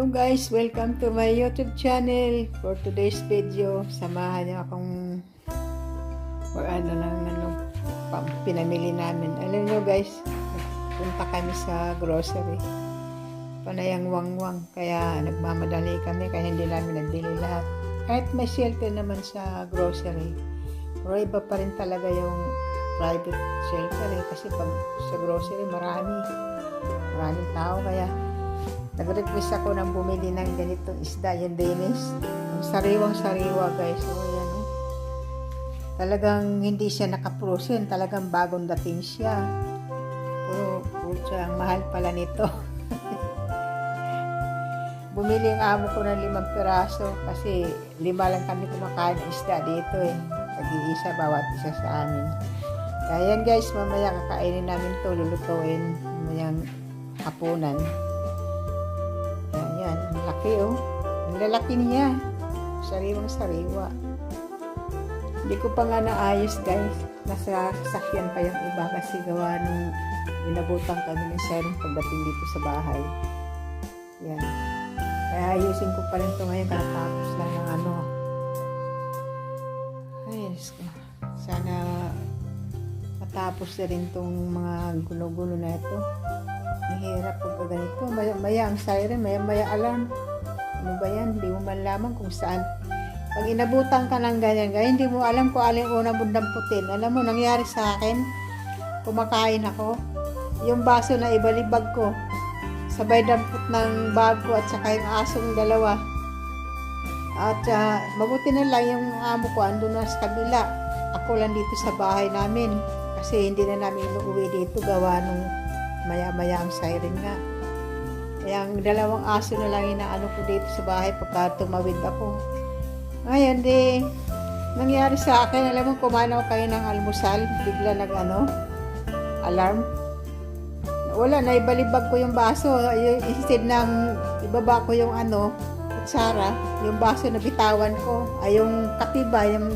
Hello guys, welcome to my YouTube channel. For today's video, samahan niyo akong pinamili namin. Alam niyo guys, punta kami sa grocery. Panayang wangwang, kaya nagmamadali kami, kaya hindi namin nabili lahat. Kahit may shelter naman sa grocery, pero iba pa rin talaga yung private shelter kasi pag sa grocery maraming tao, kaya nag-request ako ng bumili ng ganitong isda, yung Danish. Sariwang-sariwa guys. So, yan, oh. Talagang hindi siya naka-frozen. Talagang bagong dating siya. Puro ang mahal pala nito. Bumili ang amo ko ng 5 piraso kasi 5 lang kami kumakain ng isda dito eh. Pag-iisa bawat isa sa amin. Kaya yan guys, mamaya kakainin namin to, lulutuin mamayang hapunan. Yan, ang laki oh. Ang lalaki niya. Sariwang-sariwa. Hindi ko pa nga naayos guys. Nasa sasakyan pa yung iba kasi gawa nung inabutan kami ng siren pagdating dito sa bahay. Yan. Kaya ayusin ko pa rin ito ngayon katapos lang ng ano. Ay, sana matapos na rin itong mga gulo-gulo na ito. Mahirap pagka ganito. Maya ang siren, maya alarm. Ano ba yan? Hindi mo malaman kung saan. Pag inabutan ka ng ganyan, hindi mo alam kung alin unang damputin. Alam mo, nangyari sa akin, kumakain ako. Yung baso na ibalibag ko, sabay dampot ng bag ko at saka yung asong dalawa. At mabuti na lang yung amo ko, andun na sa kabila. Ako lang dito sa bahay namin. Kasi hindi na namin inuwi dito gawa nung maya-maya ang siren nga. Kaya ang 2 aso na lang inaano ko dito sa bahay pagka tumawid ako. Ngayon nangyari sa akin, alam mo, kumain ako kayo ng almusal, bigla alarm. Wala, naibalibag ko yung baso. Instead ng ibaba ko yung kutsara, yung baso na bitawan ko, ay yung kape ba, yung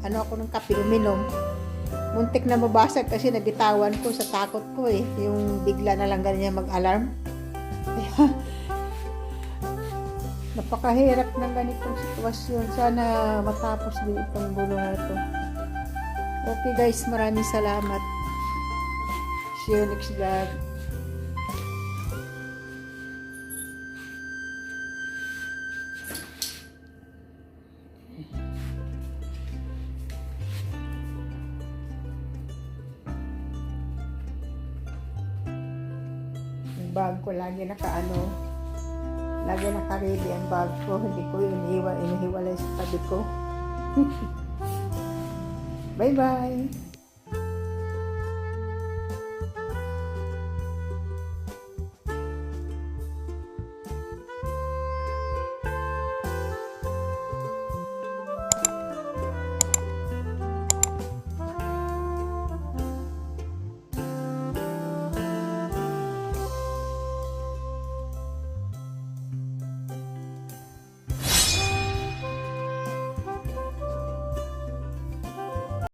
ako ng kape, uminom. Muntik na mabasag kasi nabitawan ko sa takot ko eh. Yung bigla na lang ganyan mag-alarm. Napakahirap ng ganitong sitwasyon. Sana matapos din itong gulo na ito. Okay guys, maraming salamat. See you next vlog. Bag ko lagi lagi naka-ready ang bag ko, hindi ko inihiwalay sa tabi ko. Bye bye.